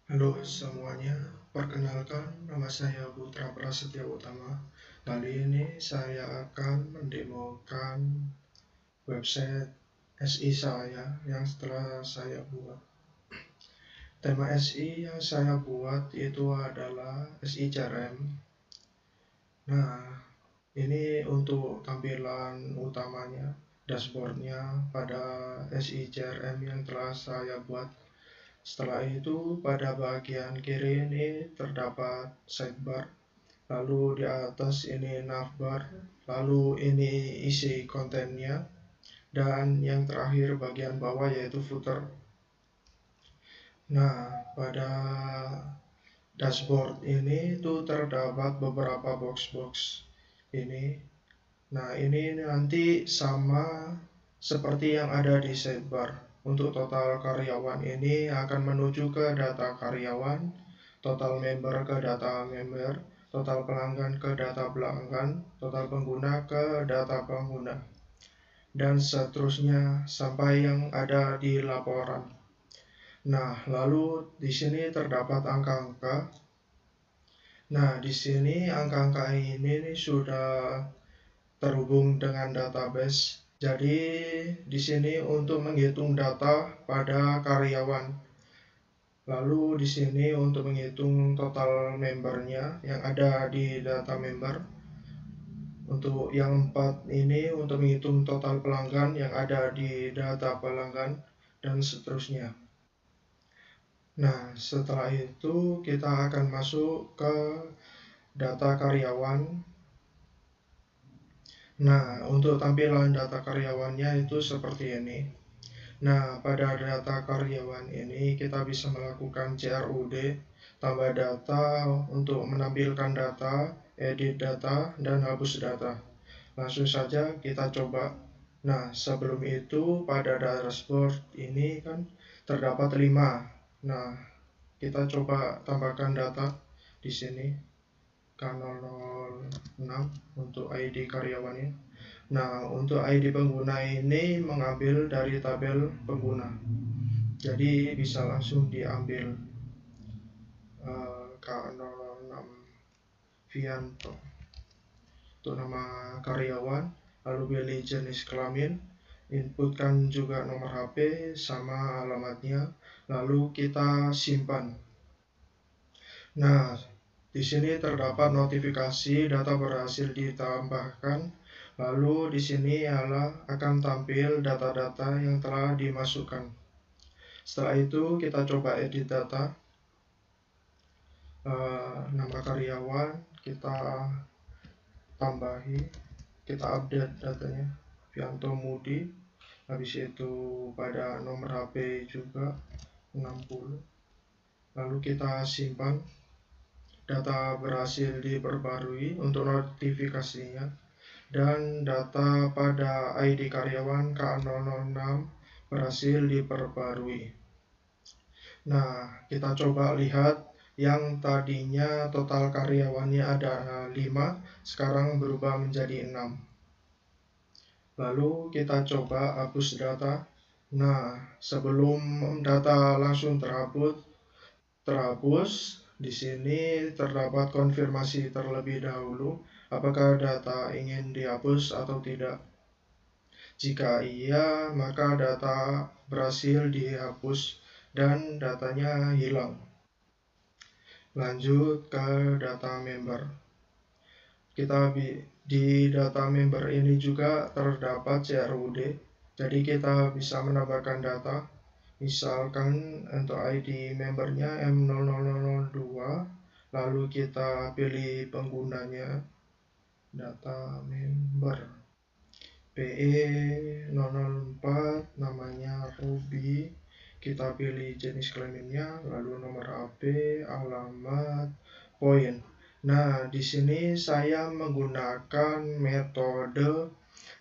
Halo semuanya, perkenalkan nama saya Putra Prasetya Utama. Kali ini saya akan mendemokan website SI saya yang setelah saya buat. Tema SI yang saya buat itu adalah SI CRM. Nah, ini untuk tampilan utamanya, dashboardnya pada SI CRM yang telah saya buat. Setelah itu, pada bagian kiri ini terdapat sidebar, lalu di atas ini navbar, lalu ini isi kontennya, dan yang terakhir bagian bawah yaitu footer. Nah, pada dashboard ini itu terdapat beberapa box-box ini. Nah, ini nanti sama seperti yang ada di sidebar. Untuk total karyawan ini akan menuju ke data karyawan, total member ke data member, total pelanggan ke data pelanggan, total pengguna ke data pengguna, dan seterusnya sampai yang ada di laporan. Nah, lalu di sini terdapat angka-angka. Nah, di sini angka-angka ini sudah terhubung dengan database. Jadi di sini untuk menghitung data pada karyawan. Lalu di sini untuk menghitung total membernya yang ada di data member. Untuk yang 4 ini untuk menghitung total pelanggan yang ada di data pelanggan dan seterusnya. Nah, setelah itu kita akan masuk ke data karyawan. Nah, untuk tampilan data karyawannya itu seperti ini. Nah, pada data karyawan ini kita bisa melakukan CRUD, tambah data untuk menampilkan data, edit data, dan hapus data. Langsung saja kita coba. Nah, sebelum itu pada dashboard ini kan terdapat 5. Nah, kita coba tambahkan data di sini K006 untuk ID karyawannya. Nah, untuk ID pengguna ini mengambil dari tabel pengguna. Jadi bisa langsung diambil K06 Vianto untuk nama karyawan, lalu pilih jenis kelamin, inputkan juga nomor HP sama alamatnya, lalu kita simpan. Nah, di sini terdapat notifikasi data berhasil ditambahkan. Lalu di sini akan tampil data-data yang telah dimasukkan. Setelah itu kita coba edit data. Nama karyawan kita tambahi, kita update datanya Vianto Mudi. Habis itu pada nomor HP juga 60. Lalu kita simpan. Data berhasil diperbarui untuk notifikasinya, dan data pada ID karyawan K006 berhasil diperbarui. Nah, kita coba lihat yang tadinya total karyawannya ada 5, sekarang berubah menjadi 6. Lalu kita coba hapus data. Nah, sebelum data langsung terhapus, di sini terdapat konfirmasi terlebih dahulu apakah data ingin dihapus atau tidak. Jika iya, maka data berhasil dihapus dan datanya hilang. Lanjut ke data member. Di data member ini juga terdapat CRUD. Jadi kita bisa menambahkan data. Misalkan untuk ID membernya M0002, lalu kita pilih penggunanya, data member PE004, namanya Ruby, kita pilih jenis kelaminnya, lalu nomor HP, alamat, poin. Nah, di sini saya menggunakan metode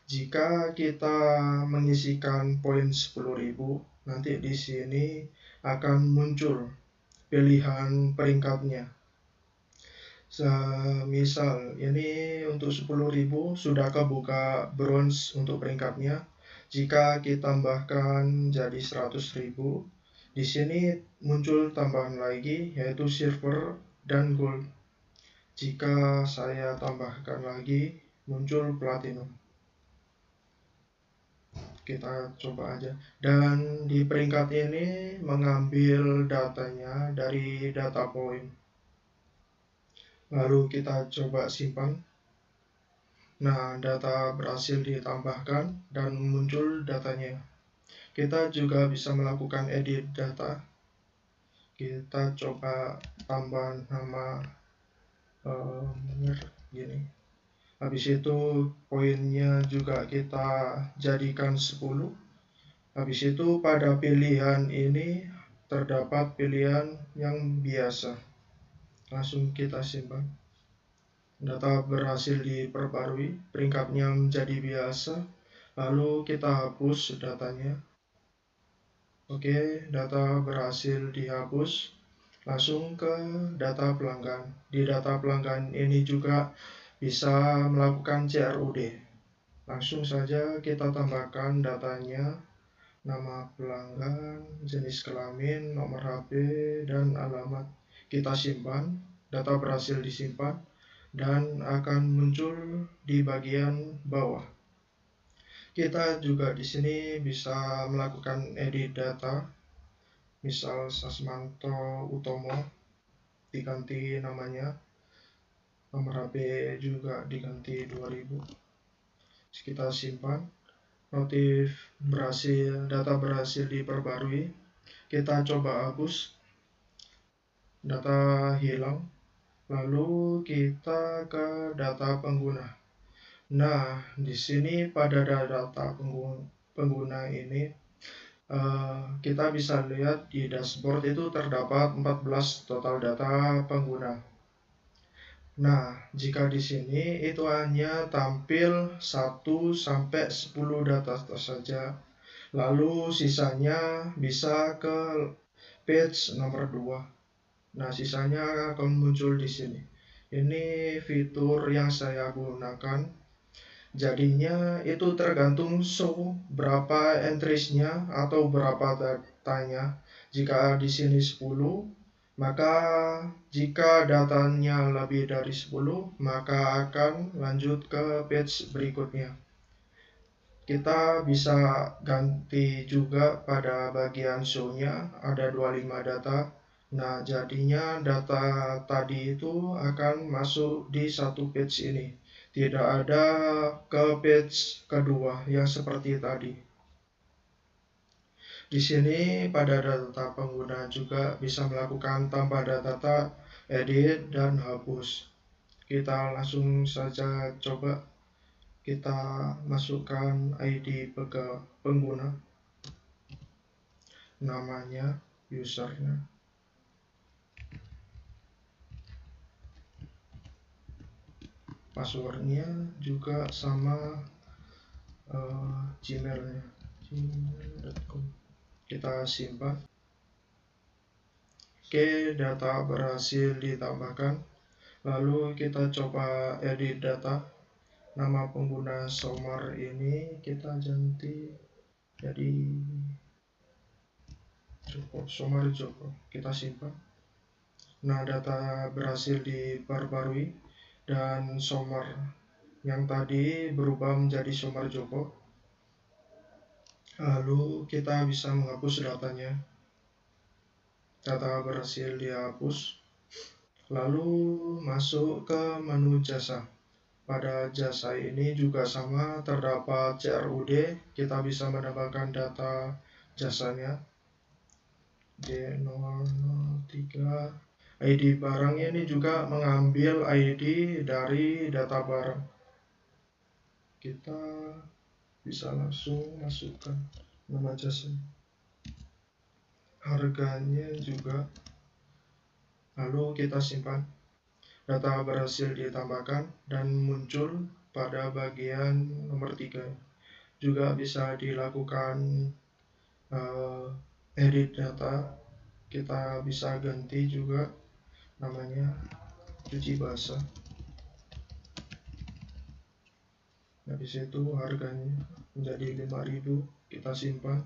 jika kita mengisikan poin 10.000, nanti di sini akan muncul pilihan peringkatnya. Misal ini untuk 10.000 sudah kebuka bronze untuk peringkatnya. Jika kita tambahkan jadi 100.000, Di sini muncul tambahan lagi yaitu silver dan gold. Jika saya tambahkan lagi muncul platinum. Kita coba aja. Dan di peringkat ini mengambil datanya dari data point. Lalu kita coba simpan. Nah, data berhasil ditambahkan dan muncul datanya. Kita juga bisa melakukan edit data. Kita coba tambah nama gini. Habis itu poinnya juga kita jadikan 10. Habis itu pada pilihan ini terdapat pilihan yang biasa. Langsung kita simpan. Data berhasil diperbarui, peringkatnya menjadi biasa. Lalu kita hapus datanya. Oke, data berhasil dihapus. Langsung ke data pelanggan. Di data pelanggan ini juga bisa melakukan CRUD. Langsung saja kita tambahkan datanya, nama pelanggan, jenis kelamin, nomor HP, dan alamat. Kita simpan, data berhasil disimpan, dan akan muncul di bagian bawah. Kita juga di sini bisa melakukan edit data, misal Sasmanto Utomo, diganti namanya, nomor HP juga diganti 2000. Kita simpan. Notif berhasil, data berhasil diperbarui. Kita coba hapus, data hilang. Lalu kita ke data pengguna. Nah, di sini pada data pengguna ini kita bisa lihat di dashboard itu terdapat 14 total data pengguna. Nah, jika di sini itu hanya tampil 1 sampai 10 data saja. Lalu sisanya bisa ke page nomor 2. Nah, sisanya akan muncul di sini. Ini fitur yang saya gunakan. Jadinya itu tergantung show berapa entries-nya atau berapa datanya. Jika di sini 10, maka jika datanya lebih dari 10, maka akan lanjut ke page berikutnya. Kita bisa ganti juga pada bagian show-nya, ada 25 data. Nah, jadinya data tadi itu akan masuk di satu page ini. Tidak ada ke page kedua yang seperti tadi. Di sini pada data pengguna juga bisa melakukan tambah data, edit, dan hapus. Kita langsung saja coba. Kita masukkan ID pengguna, namanya, usernya, passwordnya juga sama gmailnya, gmail.com. Kita simpan. Oke, data berhasil ditambahkan. Lalu kita coba edit data. Nama pengguna Somar ini kita ganti jadi Joko, Somar Joko. Kita simpan. Nah, data berhasil diperbarui dan Somar yang tadi berubah menjadi Somar Joko. Lalu kita bisa menghapus datanya. Data berhasil dihapus. Lalu masuk ke menu jasa. Pada jasa ini juga sama, terdapat CRUD. Kita bisa menambahkan data jasanya. D003. ID barangnya ini juga mengambil ID dari data barang. Kita bisa langsung masukkan nama jasa, harganya juga. Lalu kita simpan. Data berhasil ditambahkan dan muncul pada bagian nomor 3. Juga bisa dilakukan edit data. Kita bisa ganti juga namanya, cuci basah. Habis itu harganya menjadi 5.000. Kita simpan.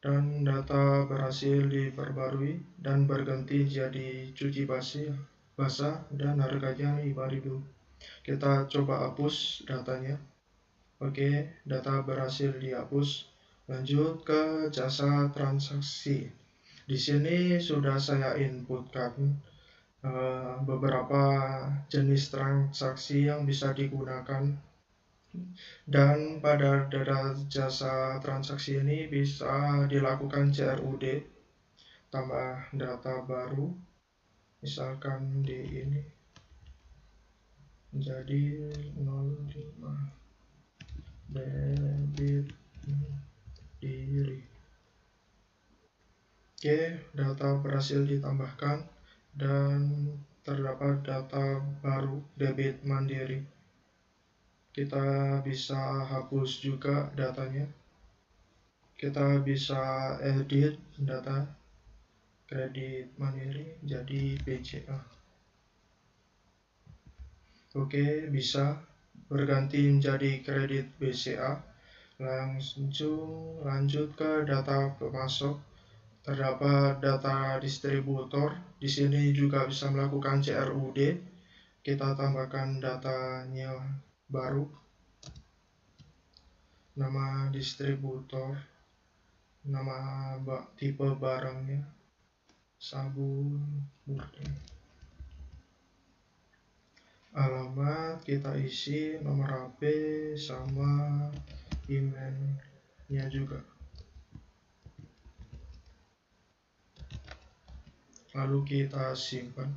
dan data berhasil diperbarui dan berganti jadi cuci basah dan harganya 5.000. Kita coba hapus datanya. Oke, data berhasil dihapus. Lanjut ke jasa transaksi. Di sini sudah saya inputkan beberapa jenis transaksi yang bisa digunakan, dan pada data jasa transaksi ini bisa dilakukan CRUD tambah data baru, misalkan di ini menjadi 05 debit diri. Oke, data berhasil ditambahkan dan terdapat data baru debit mandiri. Kita bisa hapus juga datanya. Kita bisa edit data kredit mandiri jadi BCA. Oke, bisa berganti menjadi kredit BCA. Langsung lanjut ke data pemasok. Terdapat data distributor. Di sini juga bisa melakukan CRUD. Kita tambahkan datanya baru. Nama distributor, nama tipe barangnya, sabun murni. Alamat kita isi nomor HP sama emailnya juga. Lalu kita simpan.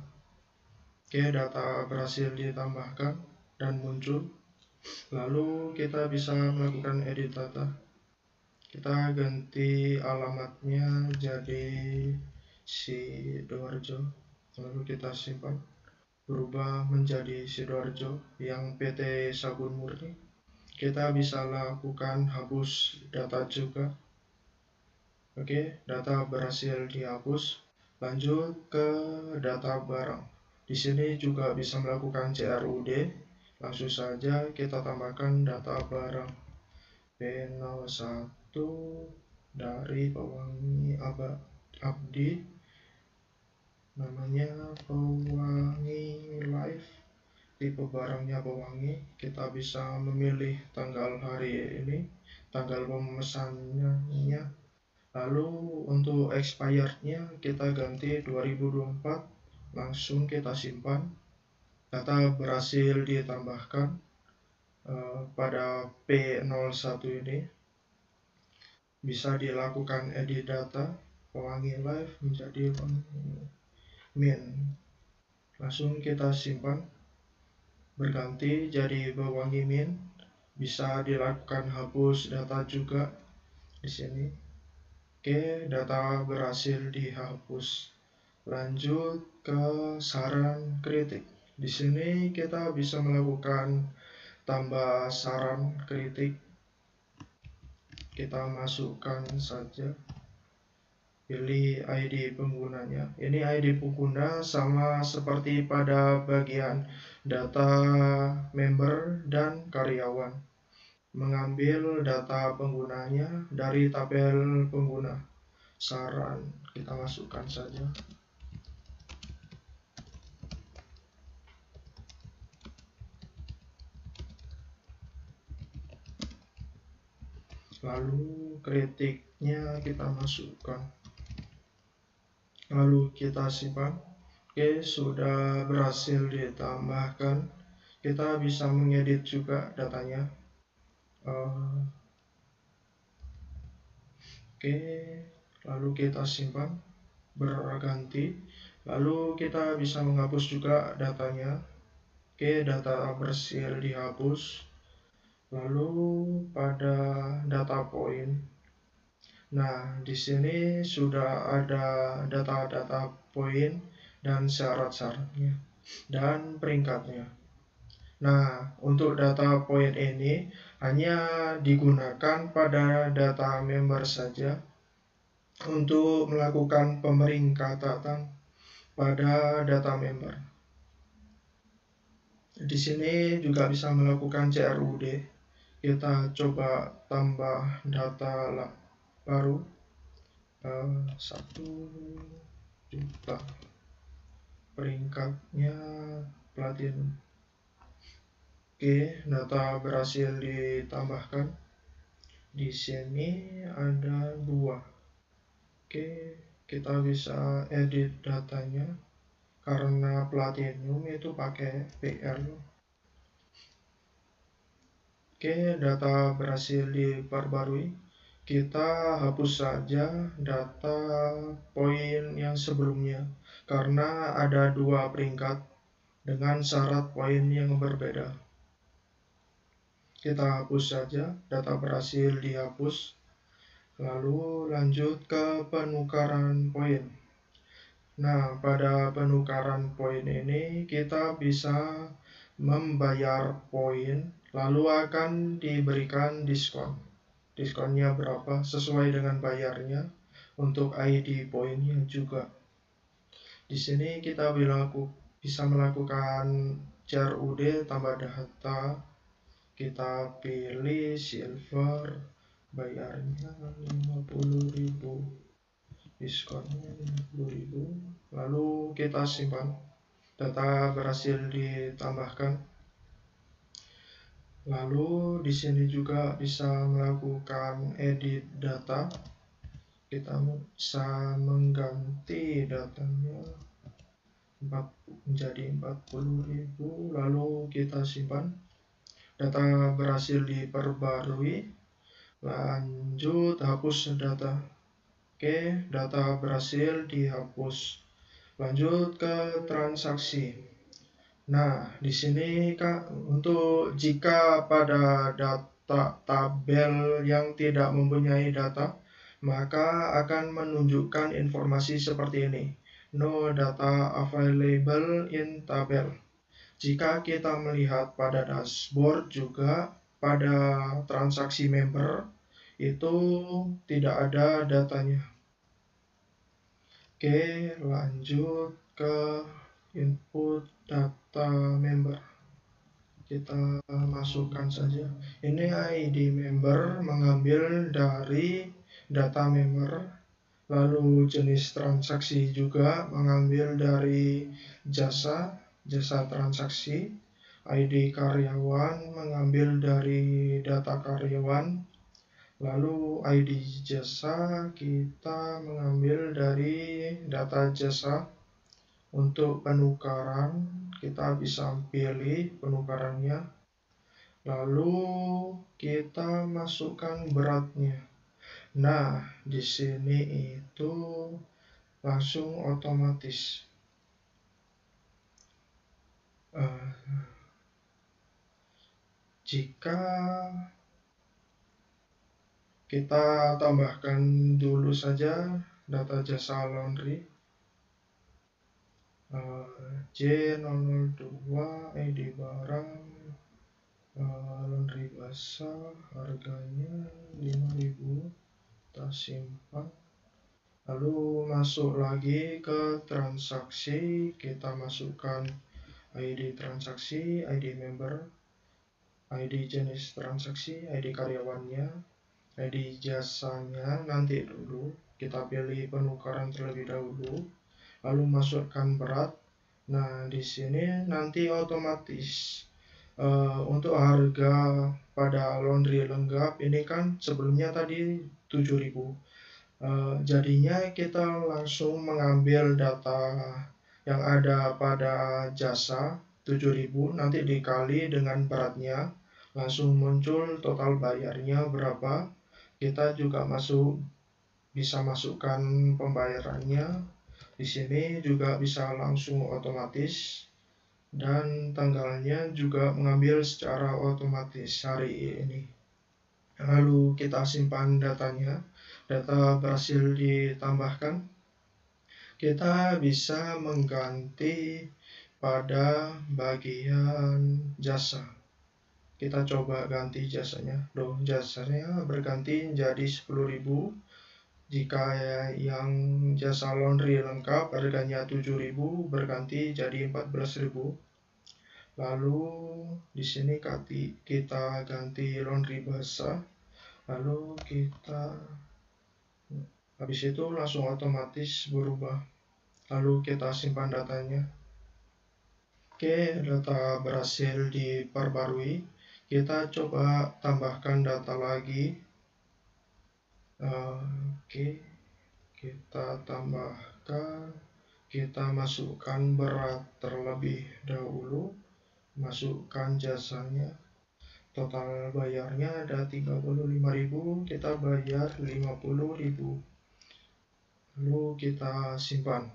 Oke, data berhasil ditambahkan dan muncul. Lalu kita bisa melakukan edit data. Kita ganti alamatnya jadi Sidoarjo. Lalu kita simpan. Berubah menjadi Sidoarjo yang PT Sabun Murni. Kita bisa lakukan hapus data juga. Oke, data berhasil dihapus. Lanjut ke data barang. Di sini juga bisa melakukan CRUD. Langsung saja kita tambahkan data barang B01 dari Pewangi Abdi, namanya Pewangi Live, tipe barangnya Pewangi. Kita bisa memilih tanggal hari ini, tanggal pemesanannya. Lalu untuk expirednya kita ganti 2024. Langsung kita simpan. Data berhasil ditambahkan pada P01 ini. Bisa dilakukan edit data Pewangi Live menjadi min. Langsung kita simpan. Berganti jadi Pewangi min. Bisa dilakukan hapus data juga di sini. Oke, data berhasil dihapus. Lanjut ke saran kritik. Di sini kita bisa melakukan tambah saran kritik. Kita masukkan saja. Pilih ID penggunanya. Ini ID pengguna sama seperti pada bagian data member dan karyawan. Mengambil data penggunanya dari tabel pengguna. Saran kita masukkan saja. Lalu kritiknya kita masukkan. Lalu kita simpan. Oke, sudah berhasil ditambahkan. Kita bisa mengedit juga datanya. Oke, lalu kita simpan. Berganti. Lalu kita bisa menghapus juga datanya. Oke, data berhasil dihapus. Lalu pada data point. Nah, di sini sudah ada data-data point dan syarat-syaratnya dan peringkatnya. Nah, untuk data point ini hanya digunakan pada data member saja untuk melakukan pemeringkatan pada data member. Di sini juga bisa melakukan CRUD. Kita coba tambah data baru. 1 juta. Peringkatnya platinum. Oke, data berhasil ditambahkan. Di sini ada 2. Oke, kita bisa edit datanya karena platinum itu pakai PL. Oke, data berhasil diperbarui. Kita hapus saja data poin yang sebelumnya karena ada 2 peringkat dengan syarat poin yang berbeda. Kita hapus saja, data berhasil dihapus. Lalu lanjut ke penukaran poin. Nah, pada penukaran poin ini kita bisa membayar poin, lalu akan diberikan diskon. Diskonnya berapa sesuai dengan bayarnya, untuk ID poinnya juga. Di sini kita bisa melakukan CRUD tambah data. Kita pilih silver, bayarnya 50.000, diskonnya 50.000, lalu kita simpan. Data berhasil ditambahkan. Lalu di sini juga bisa melakukan edit data. Kita bisa mengganti datanya menjadi 40.000, lalu kita simpan. Data berhasil diperbarui. Lanjut hapus data. Oke, data berhasil dihapus. Lanjut ke transaksi. Nah, di sini Kak, untuk jika pada data tabel yang tidak mempunyai data, maka akan menunjukkan informasi seperti ini. No data available in tabel. Jika kita melihat pada dashboard juga, pada transaksi member, itu tidak ada datanya. Oke, lanjut ke input data member. Kita masukkan saja. Ini ID member mengambil dari data member. Lalu jenis transaksi juga mengambil dari jasa transaksi. ID karyawan mengambil dari data karyawan. Lalu ID jasa kita mengambil dari data jasa. Untuk penukaran kita bisa pilih penukarannya. Lalu kita masukkan beratnya. Nah, di sini itu langsung otomatis. Jika kita tambahkan dulu saja data jasa laundry, J002 ID barang, laundry basah, harganya 5.000, kita simpan. Lalu masuk lagi ke transaksi, kita masukkan ID transaksi, ID member, ID jenis transaksi, ID karyawannya, ID jasanya nanti dulu. Kita pilih penukaran terlebih dahulu, lalu masukkan berat. Nah, di sini nanti otomatis untuk harga pada laundry lengkap ini kan sebelumnya tadi 7.000. Jadinya kita langsung mengambil data yang ada pada jasa 7.000, nanti dikali dengan beratnya, langsung muncul total bayarnya berapa. Kita juga bisa masukkan pembayarannya. Di sini juga bisa langsung otomatis, dan tanggalnya juga mengambil secara otomatis hari ini. Lalu kita simpan datanya. Data berhasil ditambahkan. Kita bisa mengganti pada bagian jasa. Kita coba ganti jasanya. Jasanya berganti menjadi 10.000. Jika yang jasa laundry lengkap harganya 7.000, berganti jadi 14.000. Lalu di sini kita ganti laundry basah. Lalu kita Habis itu langsung otomatis berubah. Lalu kita simpan datanya. Oke, data berhasil diperbarui. Kita coba tambahkan data lagi. Oke, kita tambahkan. Kita masukkan berat terlebih dahulu. Masukkan jasanya. Total bayarnya ada 35.000, kita bayar 50.000. Lalu kita simpan.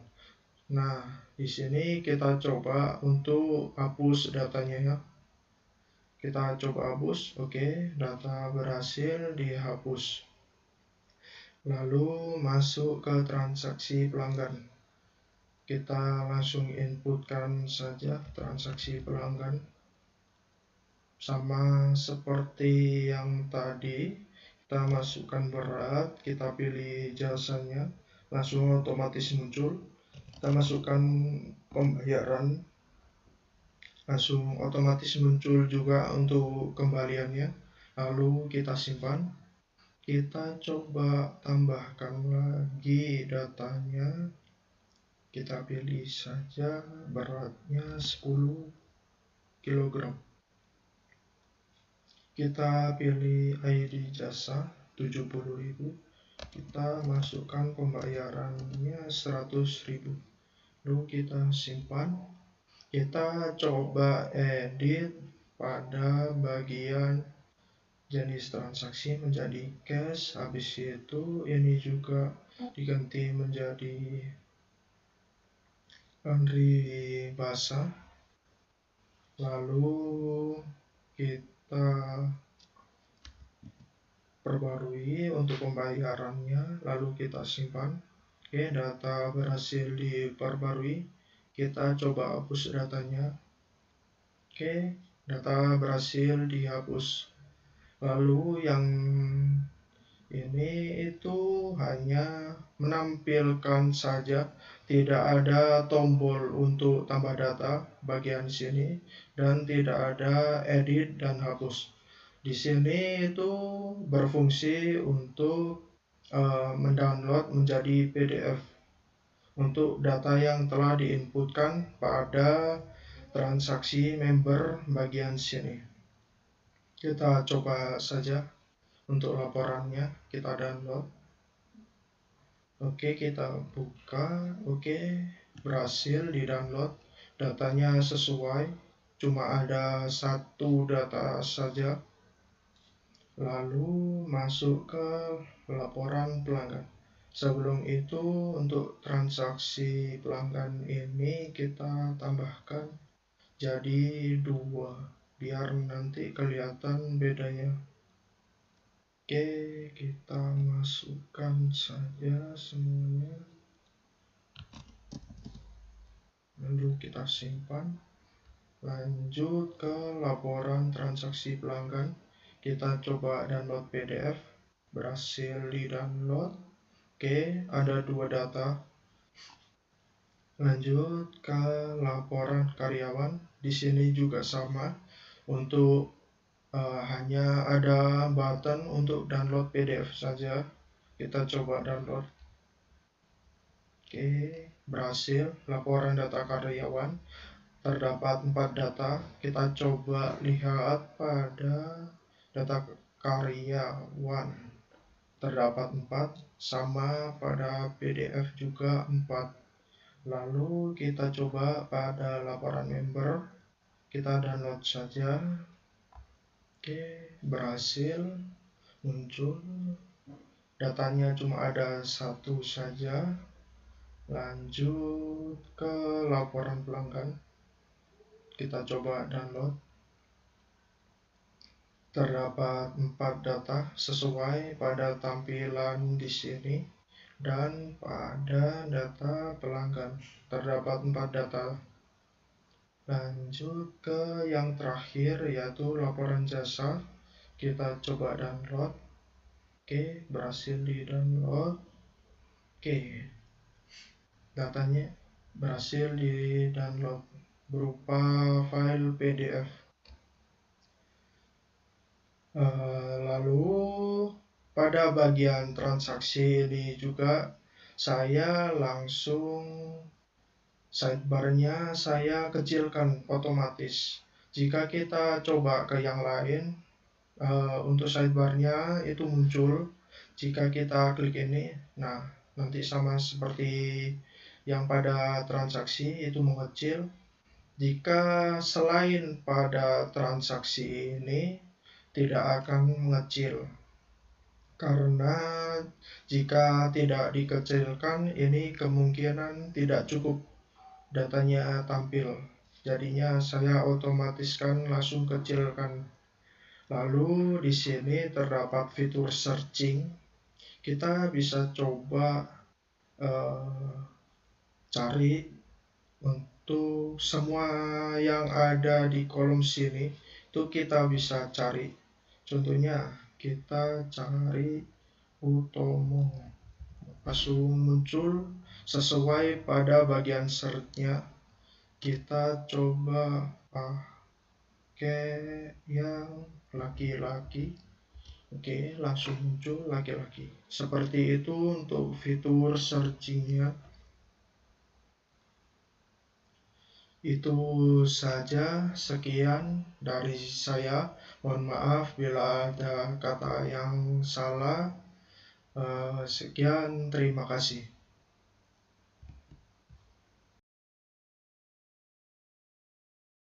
Nah, di sini kita coba untuk hapus datanya ya. Kita coba hapus, oke, data berhasil dihapus. Lalu masuk ke transaksi pelanggan. Kita langsung inputkan saja transaksi pelanggan. Sama seperti yang tadi, kita masukkan berat, kita pilih jasanya, langsung otomatis muncul. Kita masukkan pembayaran, langsung otomatis muncul juga untuk kembaliannya. Lalu kita simpan. Kita coba tambahkan lagi datanya. Kita pilih saja beratnya 10 kg. Kita pilih ID jasa 70.000. Kita masukkan pembayarannya 100.000. Lalu kita simpan. Kita coba edit pada bagian jenis transaksi menjadi cash. Habis itu ini juga diganti menjadi laundry basah. Lalu kita perbarui untuk pembayarannya, lalu kita simpan. Oke, data berhasil diperbarui. Kita coba hapus datanya. Oke, data berhasil dihapus. Lalu yang ini itu hanya menampilkan saja, tidak ada tombol untuk tambah data bagian sini, dan tidak ada edit dan hapus. Di sini itu berfungsi untuk mendownload menjadi PDF untuk data yang telah diinputkan pada transaksi member bagian sini. Kita coba saja untuk laporannya, kita download. Oke, kita buka. Oke, berhasil di-download. Datanya sesuai, cuma ada satu data saja. Lalu masuk ke laporan pelanggan. Sebelum itu, untuk transaksi pelanggan ini kita tambahkan jadi 2, biar nanti kelihatan bedanya. Oke, kita masukkan saja semuanya. Lalu kita simpan. Lanjut ke laporan transaksi pelanggan. Kita coba download PDF. Berhasil di-download. Oke, ada 2 data. Lanjut ke laporan karyawan. Di sini juga sama. Untuk hanya ada button untuk download PDF saja. Kita coba download. Oke, berhasil. Laporan data karyawan. Terdapat 4 data. Kita coba lihat pada data karyawan. Terdapat 4, sama pada PDF juga 4. Lalu kita coba pada laporan member. Kita download saja. Oke, berhasil muncul. Datanya cuma ada 1 saja. Lanjut ke laporan pelanggan. Kita coba download. Terdapat 4 data sesuai pada tampilan di sini, dan pada data pelanggan terdapat 4 data. Lanjut ke yang terakhir, yaitu laporan jasa. Kita coba download. Oke, berhasil di-download. Oke, datanya berhasil di-download berupa file PDF. Lalu pada bagian transaksi ini juga saya langsung sidebar-nya saya kecilkan otomatis. Jika kita coba ke yang lain, untuk sidebar-nya itu muncul. Jika kita klik ini, nah nanti sama seperti yang pada transaksi itu mengecil. Jika selain pada transaksi ini tidak akan mengecil, karena jika tidak dikecilkan ini kemungkinan tidak cukup datanya tampil. Jadinya saya otomatiskan langsung kecilkan. Lalu di sini terdapat fitur searching. Kita bisa coba cari untuk semua yang ada di kolom sini. Itu kita bisa cari. Contohnya kita cari Utomo. Langsung muncul sesuai pada bagian search-nya. Kita coba pakai yang laki-laki. Oke, langsung muncul laki-laki. Seperti itu untuk fitur searching-nya. Itu saja, sekian dari saya. Mohon maaf bila ada kata yang salah. Sekian, terima kasih.